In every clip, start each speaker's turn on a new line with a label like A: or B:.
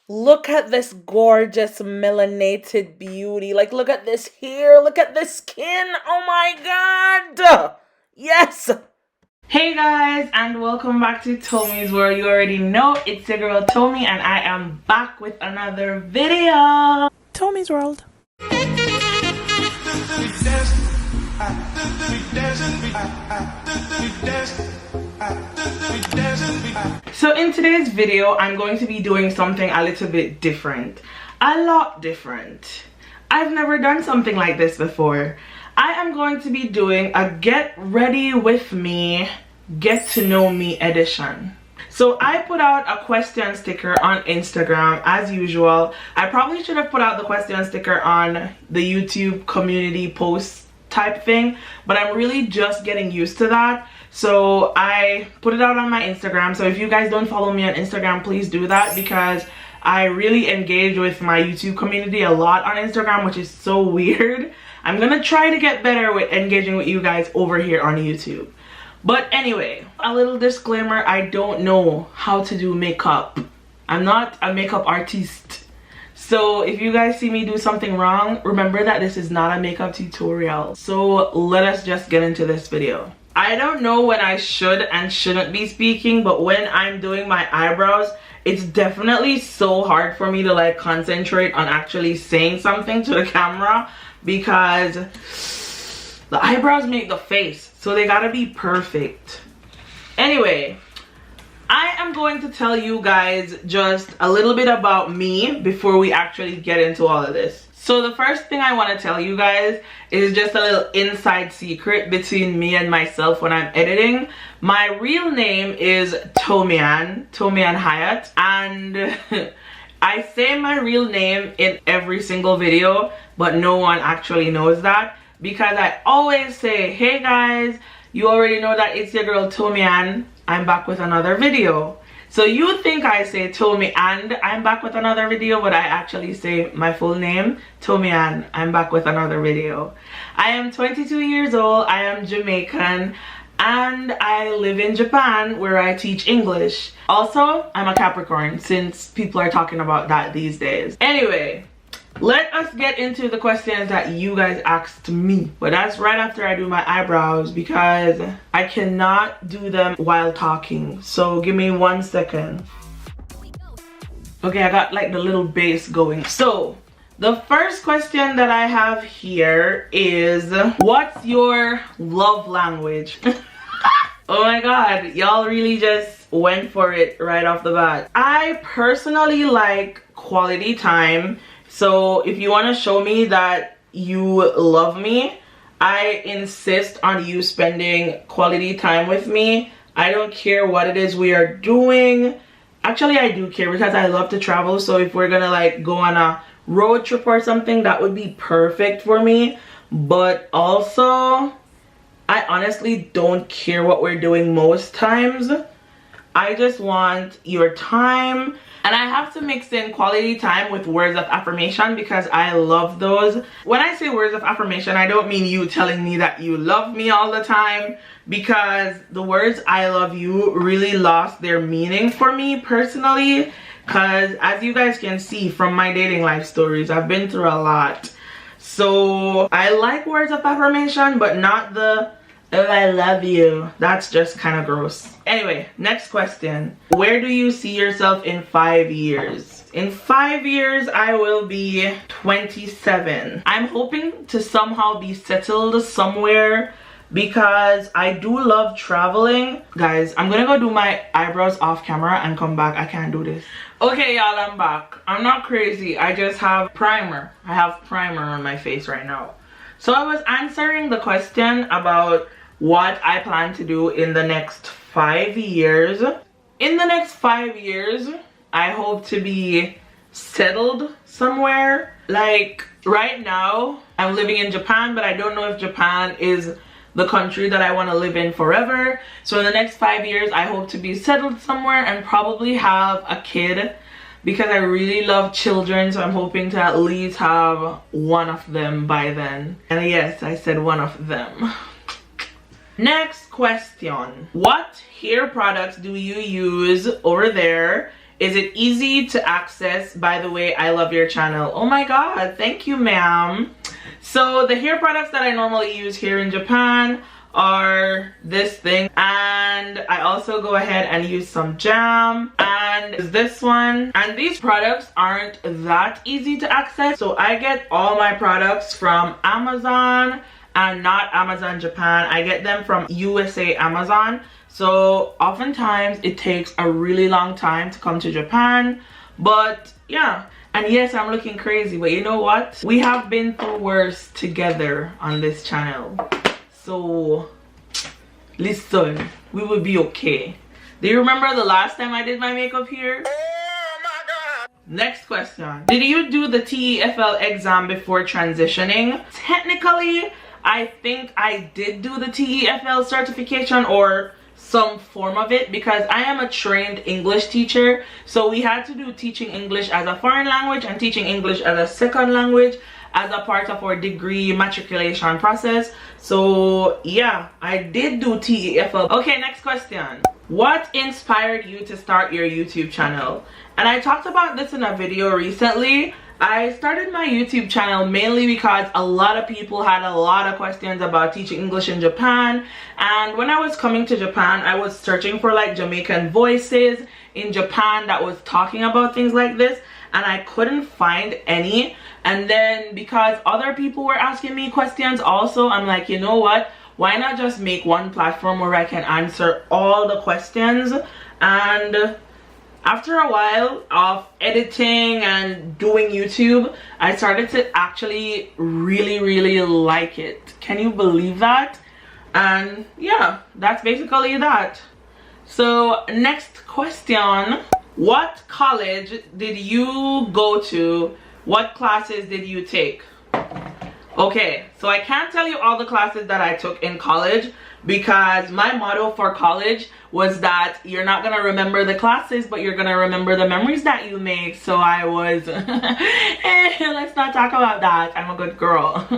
A: Look at this gorgeous melanated beauty. Like, look at this hair. Look at this skin. Oh my god. Yes. Hey guys, and welcome back to Tomi's World. You already know it's your girl Tomi, and I am back with another video.
B: Tomi's World.
A: So in today's video, I'm going to be doing something a little bit different. A lot different. I've never done something like this before. I am going to be doing a get ready with me, get to know me edition. So I put out a question sticker on Instagram as usual. I probably should have put out the question sticker on the YouTube community post type thing, but I'm really just getting used to that. So I put it out on my Instagram. So if you guys don't follow me on Instagram, please do that, because I really engage with my YouTube community a lot on Instagram, which is so weird. I'm gonna try to get better with engaging with you guys over here on YouTube. But anyway, a little disclaimer, I don't know how to do makeup. I'm not a makeup artist. So if you guys see me do something wrong, remember that this is not a makeup tutorial. So let us just get into this video. I don't know when I should and shouldn't be speaking, but when I'm doing my eyebrows, it's definitely so hard for me to like concentrate on actually saying something to the camera, because the eyebrows make the face, so they gotta be perfect. Anyway, I am going to tell you guys just a little bit about me before we actually get into all of this. So the first thing I want to tell you guys is just a little inside secret between me and myself when I'm editing. My real name is Tomi-ane Hyatt, and I say my real name in every single video, but no one actually knows that, because I always say, hey guys, you already know that it's your girl Tomi-ane, I'm back with another video. So you think I say Tomi and I'm back with another video, but I actually say my full name, Tomi-ane, I'm back with another video. I am 22 years old, I am Jamaican, and I live in Japan where I teach English. Also, I'm a Capricorn, since people are talking about that these days. Anyway, let us get into the questions that you guys asked me. But that's right after I do my eyebrows, because I cannot do them while talking. So give me 1 second. Okay, I got like the little bass going. So the first question that I have here is, what's your love language? Oh my god, y'all really just went for it right off the bat. I personally like quality time. So if you want to show me that you love me, I insist on you spending quality time with me. I don't care what it is we are doing. Actually, I do care, because I love to travel. So if we're gonna like go on a road trip or something, that would be perfect for me. But also, I honestly don't care what we're doing most times. I just want your time. And I have to mix in quality time with words of affirmation, because I love those. When I say words of affirmation, I don't mean you telling me that you love me all the time, because the words I love you really lost their meaning for me personally. Because as you guys can see from my dating life stories, I've been through a lot. So I like words of affirmation, but not the oh, I love you. That's just kind of gross. Anyway, next question. Where do you see yourself in 5 years? In 5 years, I will be 27. I'm hoping to somehow be settled somewhere, because I do love traveling. Guys, I'm gonna go do my eyebrows off camera and come back. I can't do this. Okay, y'all, I'm back. I'm not crazy. I just have primer. I have primer on my face right now. So I was answering the question about what I plan to do in the next 5 years. In the next 5 years, I hope to be settled somewhere. Like right now, I'm living in Japan, but I don't know if Japan is the country that I want to live in forever. So in the next 5 years, I hope to be settled somewhere and probably have a kid, because I really love children. So I'm hoping to at least have one of them by then. And yes, I said one of them. Next question. What hair products do you use over there Is it easy to access? By the way, I love your channel. Oh my god, thank you, ma'am. So the hair products that I normally use here in Japan are this thing, and I also go ahead and use some jam and this one. And these products aren't that easy to access, so I get all my products from Amazon and not Amazon Japan. I get them from USA Amazon. So oftentimes it takes a really long time to come to Japan. But yeah, and yes, I'm looking crazy, but you know what? We have been through worse together on this channel. So listen, we will be okay. Do you remember the last time I did my makeup here? Oh my god. Next question. Did you do the TEFL exam before transitioning? Technically, I think I did do the TEFL certification or some form of it, because I am a trained English teacher, so we had to do teaching English as a foreign language and teaching English as a second language as a part of our degree matriculation process. So yeah, I did do TEFL. Okay, next question. What inspired you to start your YouTube channel? And I talked about this in a video recently. I started my YouTube channel mainly because a lot of people had a lot of questions about teaching English in Japan, and when I was coming to Japan, I was searching for like Jamaican voices in Japan that was talking about things like this, and I couldn't find any. And then because other people were asking me questions also, I'm like, you know what, why not just make one platform where I can answer all the questions? And after a while of editing and doing YouTube, I started to actually really like it. Can you believe that? And yeah, that's basically that. So next question. What college did you go to? What classes did you take? Okay, so I can't tell you all the classes that I took in college, because my motto for college was that you're not gonna remember the classes, but you're gonna remember the memories that you make. So I was let's not talk about that. I'm a good girl.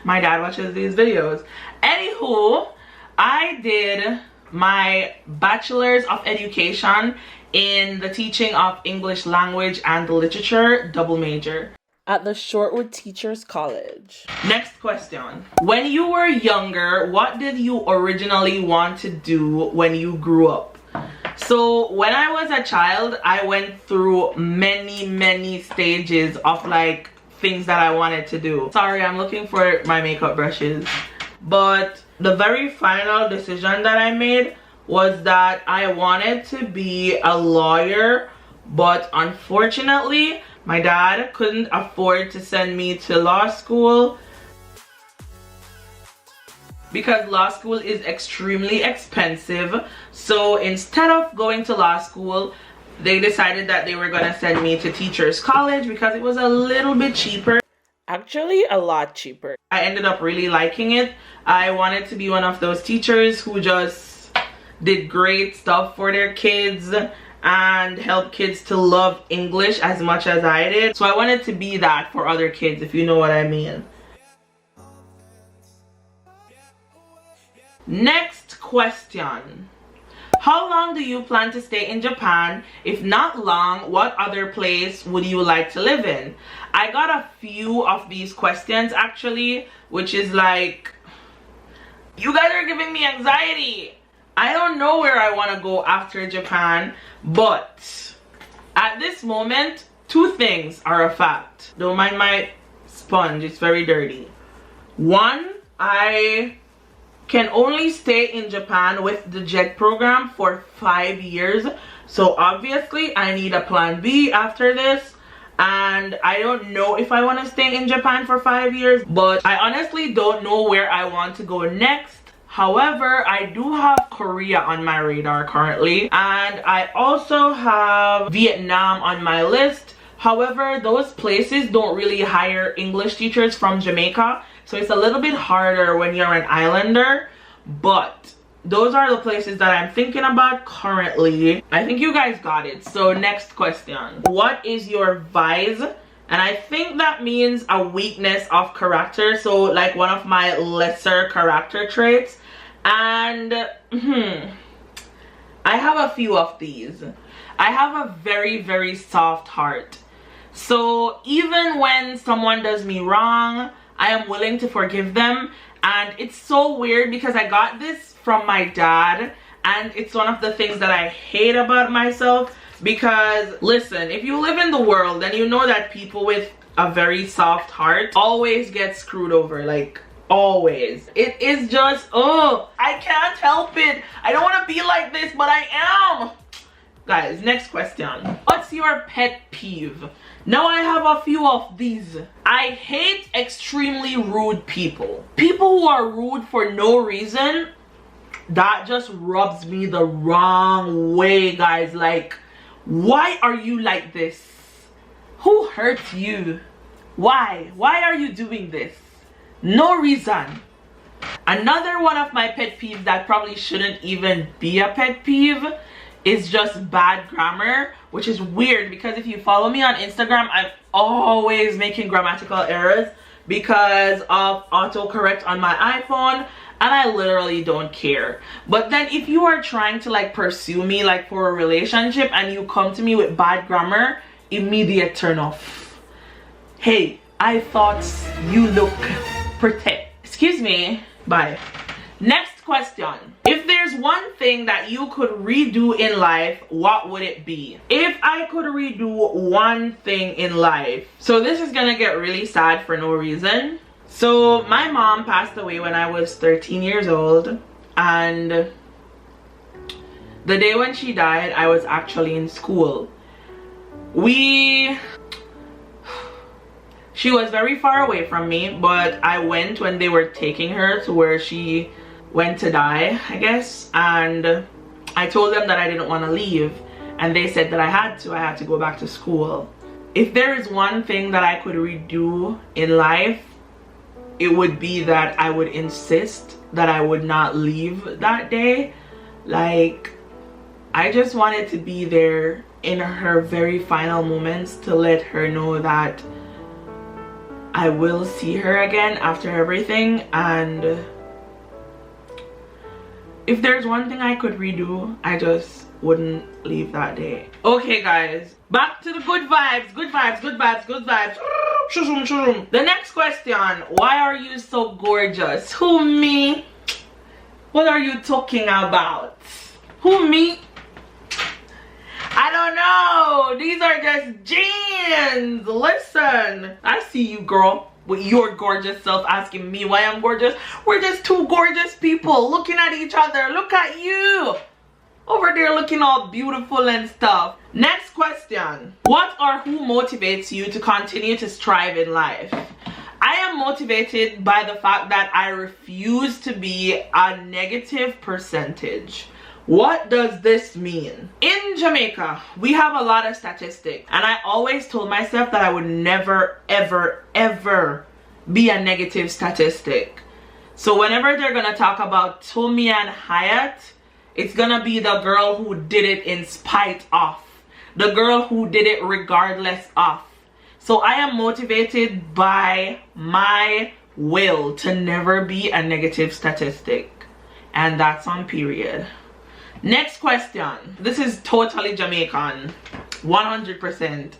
A: My dad watches these videos. Anywho, I did my bachelor's of education in the teaching of English language and literature, double major, at the Shortwood Teachers College. Next question. When you were younger, what did you originally want to do when you grew up? So when I was a child, I went through many stages of like things that I wanted to do. Sorry, I'm looking for my makeup brushes. But the very final decision that I made was that I wanted to be a lawyer, but unfortunately my dad couldn't afford to send me to law school because law school is extremely expensive. So instead of going to law school, they decided that they were gonna send me to teachers college because it was a little bit cheaper. Actually, a lot cheaper. I ended up really liking it. I wanted to be one of those teachers who just did great stuff for their kids and help kids to love English as much as I did. So I wanted to be that for other kids, if you know what I mean. Next question. How long do you plan to stay in Japan? If not long, what other place would you like to live in? I got a few of these questions actually, which is like, you guys are giving me anxiety. I don't know where I want to go after Japan, but at this moment, two things are a fact. Don't mind my sponge, it's very dirty. One, I can only stay in Japan with the JET program for 5 years. So obviously I need a plan B after this. And I don't know if I want to stay in Japan for 5 years, but I honestly don't know where I want to go next. However, I do have Korea on my radar currently, and I also have Vietnam on my list. However, those places don't really hire English teachers from Jamaica, so it's a little bit harder when you're an islander. But those are the places that I'm thinking about currently. I think you guys got it. So next question. What is your vice? And I think that means a weakness of character, so like one of my lesser character traits. And I have a few of these. I have a very, very soft heart. So even when someone does me wrong, I am willing to forgive them. And it's so weird because I got this from my dad, and it's one of the things that I hate about myself. Because listen, if you live in the world, then you know that people with a very soft heart always get screwed over, like always. It is just, oh, I can't help it. I don't want to be like this, but I am. Guys, next question. What's your pet peeve? Now I have a few of these. I hate extremely rude people. People who are rude for no reason, that just rubs me the wrong way, guys. Like, why are you like this? Who hurt you? Why? Why are you doing this? No reason. Another one of my pet peeves that probably shouldn't even be a pet peeve is just bad grammar, which is weird because if you follow me on Instagram, I'm always making grammatical errors because of autocorrect on my iPhone, and I literally don't care. But then if you are trying to like pursue me like for a relationship and you come to me with bad grammar, immediate turn off. Hey, I thought you look pretty. Excuse me. Bye. Next question. If there's one thing that you could redo in life, what would it be? If I could redo one thing in life. So this is gonna get really sad for no reason. So my mom passed away when I was 13 years old, and the day when she died, I was actually in school. She was very far away from me, but I went when they were taking her to where she went to die, I guess, and I told them that I didn't want to leave, and they said that I had to go back to school. If there is one thing that I could redo in life, it would be that I would insist that I would not leave that day. Like, I just wanted to be there in her very final moments to let her know that I will see her again after everything. And if there's one thing I could redo, I just wouldn't leave that day. Okay guys, back to the good vibes, good vibes, good vibes, good vibes. The next question, why are you so gorgeous? Who, me? What are you talking about? Who, me? I don't know. These are just jeans. Listen, I see you, girl, with your gorgeous self asking me why I'm gorgeous. We're just two gorgeous people looking at each other. Look at you over there looking all beautiful and stuff. Next question. What or who motivates you to continue to strive in life? I am motivated by the fact that I refuse to be a negative percentage. What does this mean? In Jamaica, we have a lot of statistics, and I always told myself that I would never, ever, ever be a negative statistic. So whenever they're gonna talk about Tomi-ane, it's gonna be the girl who did it in spite of, the girl who did it regardless of. So I am motivated by my will to never be a negative statistic, and that's on period. Next question. This is totally Jamaican, 100%.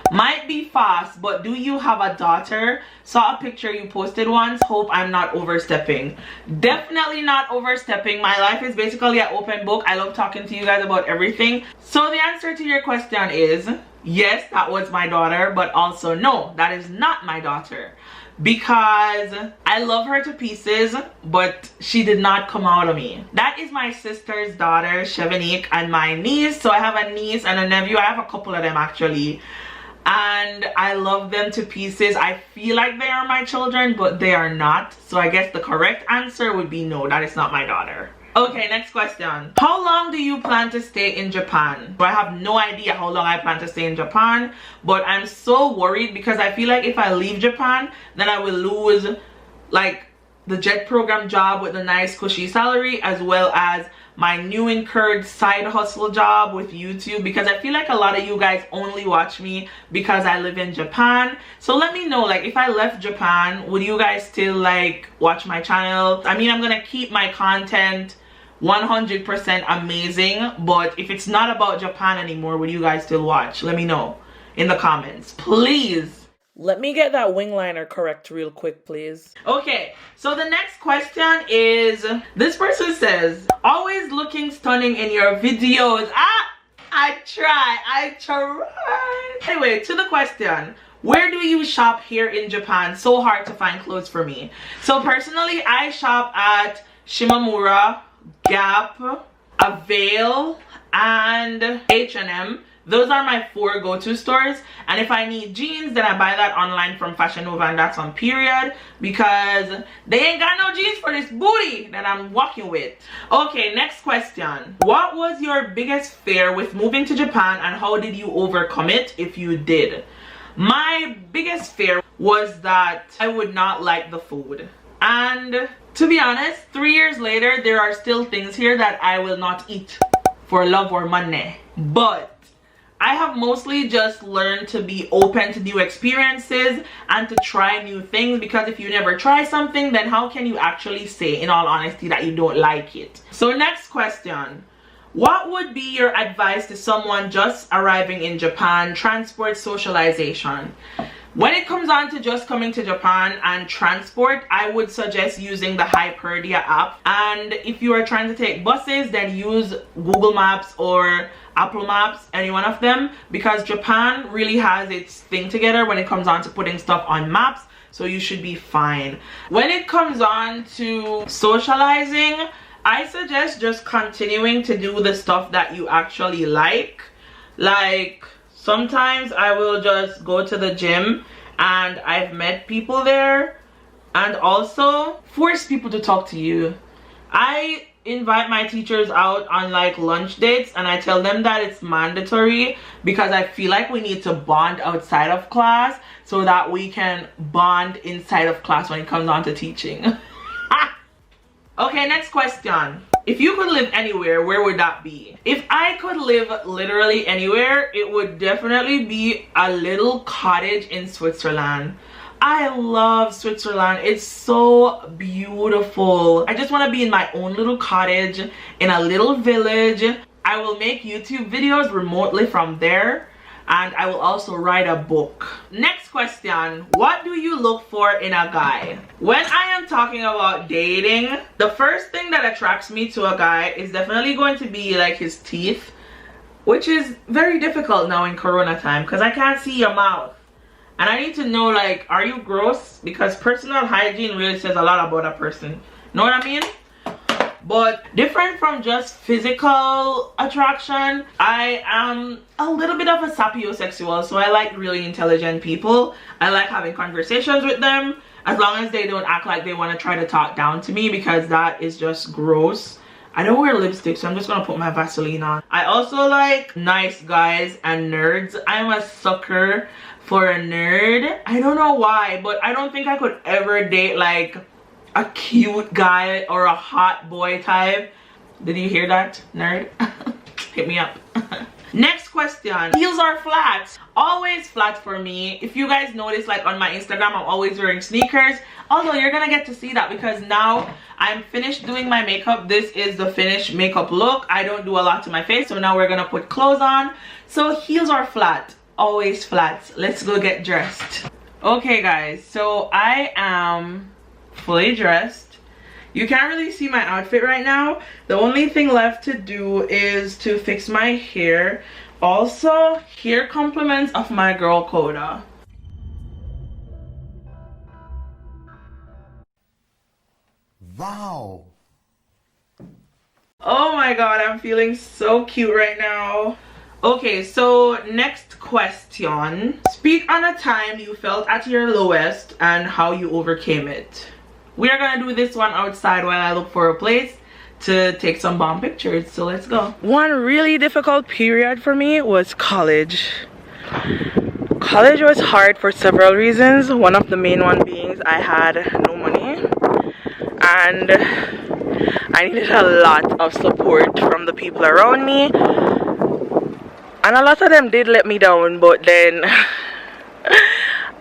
A: Might be fast, but do you have a daughter? Saw a picture you posted once. Hope I'm not overstepping. Definitely not overstepping. My life is basically an open book. I love talking to you guys about everything. So the answer to your question is yes, that was my daughter, but also no, that is not my daughter. Because I love her to pieces, but she did not come out of me. That is my sister's daughter, Chevanique, and my niece. So I have a niece and a nephew. I have a couple of them actually, and I love them to pieces. I feel like they are my children, but they are not. So I guess the correct answer would be no, that is not my daughter. Okay, next question. How long do you plan to stay in Japan? I have no idea how long I plan to stay in Japan, but I'm so worried because I feel like if I leave Japan, then I will lose like the jet program job with the nice cushy salary, as well as my new incurred side hustle job with YouTube, because I feel like a lot of you guys only watch me because I live in Japan. So let me know, like, if I left Japan, would you guys still like watch my channel? I mean, I'm gonna keep my content 100% amazing. But if it's not about Japan anymore, would you guys still watch? Let me know in the comments, please. Let me get that wing liner correct real quick, please. Okay, so the next question is, this person says, always looking stunning in your videos. I try. Anyway, to the question, where do you shop here in Japan? So hard to find clothes for me. So personally, I shop at Shimamura, Gap, Avail, and H&M. Those are my 4 go-to stores. And if I need jeans, then I buy that online from Fashion Nova, and that's on period, because they ain't got no jeans for this booty that I'm walking with. Okay, next question. What was your biggest fear with moving to Japan, and how did you overcome it if you did? My biggest fear was that I would not like the food. And to be honest, 3 years later, there are still things here that I will not eat for love or money. But I have mostly just learned to be open to new experiences and to try new things, because if you never try something, then how can you actually say, in all honesty, that you don't like it? So next question. What would be your advice to someone just arriving in Japan, transport, socialization? When it comes on to just coming to Japan and transport, I would suggest using the Hyperdia app. And if you are trying to take buses, then use Google Maps or Apple Maps, any one of them, because Japan really has its thing together when it comes on to putting stuff on maps, so you should be fine. When it comes on to socializing, I suggest just continuing to do the stuff that you actually like. Like, sometimes I will just go to the gym and I've met people there, and also force people to talk to you. I invite my teachers out on like lunch dates, and I tell them that it's mandatory because I feel like we need to bond outside of class so that we can bond inside of class when it comes on to teaching. Okay, next question. If you could live anywhere, where would that be? If I could live literally anywhere, it would definitely be a little cottage in Switzerland. I love Switzerland. It's so beautiful. I just want to be in my own little cottage in a little village. I will make YouTube videos remotely from there, and I will also write a book. Next question. What do you look for in a guy? When I am talking about dating, the first thing that attracts me to a guy is definitely going to be like his teeth, which is very difficult now in Corona time because I can't see your mouth. And I need to know, like, are you gross? Because personal hygiene really says a lot about a person. Know what I mean? But different from just physical attraction, I am a little bit of a sapiosexual. So I like really intelligent people. I like having conversations with them, as long as they don't act like they want to try to talk down to me, because that is just gross. I don't wear lipstick, so I'm just gonna put my Vaseline on. I also like nice guys and nerds. I'm a sucker for a nerd. I don't know why, but I don't think I could ever date like a cute guy or a hot boy type. Did you hear that, nerd? Hit me up. Next question. Heels or flats? Always flats for me. If you guys notice, like on my Instagram, I'm always wearing sneakers. Although you're gonna get to see that because now I'm finished doing my makeup. This is the finished makeup look. I don't do a lot to my face, so now we're gonna put clothes on. So heels or flat? Always flats. Let's go get dressed. Okay guys, so I am fully dressed. You can't really see my outfit right now. The only thing left to do is to fix my hair. Also, hair compliments of my girl Coda.
B: Wow.
A: Oh my god, I'm feeling so cute right now. Okay, so next question. Speak on a time you felt at your lowest and how you overcame it. We are gonna do this one outside while I look for a place to take some bomb pictures, so let's go. One really difficult period for me was college. College was hard for several reasons. One of the main one being I had no money and I needed a lot of support from the people around me, and a lot of them did let me down, but then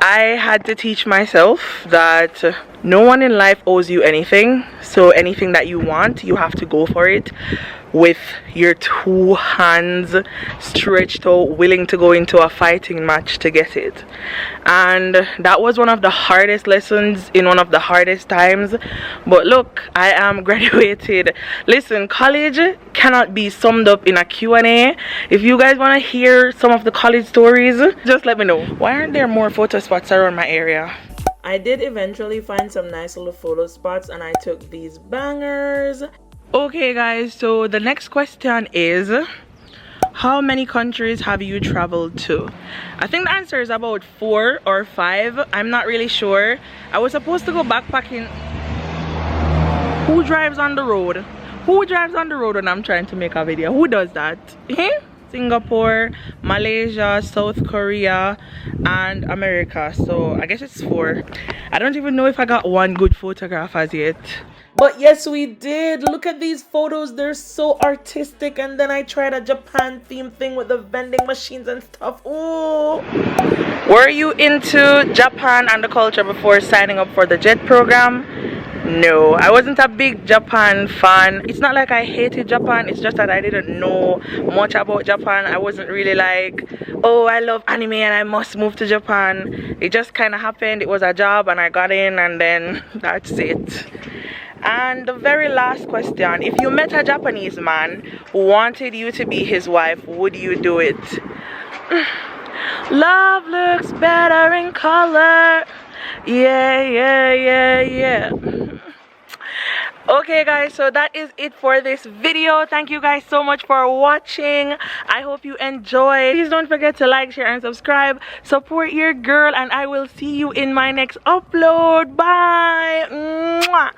A: I had to teach myself that No one in life owes you anything, so anything that you want, you have to go for it with your two hands stretched out, willing to go into a fighting match to get it. And that was one of the hardest lessons in one of the hardest times. But look, I am graduated. Listen, college cannot be summed up in a Q&A. If you guys want to hear some of the college stories, just let me know. Why aren't there more photo spots around my area? I did eventually find some nice little photo spots, and I took these bangers. Okay guys, so the next question is, how many countries have you traveled to? I think the answer is about 4 or 5. I'm not really sure. I was supposed to go backpacking. Who drives on the road? Who drives on the road when I'm trying to make a video? Who does that? Singapore, Malaysia, South Korea, and America. So I guess it's 4. I don't even know if I got one good photograph as yet. But yes, we did. Look at these photos. They're so artistic. And then I tried a Japan theme thing with the vending machines and stuff. Ooh. Were you into Japan and the culture before signing up for the JET program? No, I wasn't a big Japan fan. It's not like I hated Japan, it's just that I didn't know much about Japan. I wasn't really like, oh, I love anime and I must move to Japan. It just kind of happened. It was a job and I got in, and then that's it. And the very last question, if you met a Japanese man who wanted you to be his wife, would you do it? Love looks better in color. Yeah. Okay guys, so that is it for this video. Thank you guys so much for watching. I hope you enjoyed. Please don't forget to like, share, and subscribe. Support your girl, and I will see you in my next upload. Bye. Mwah.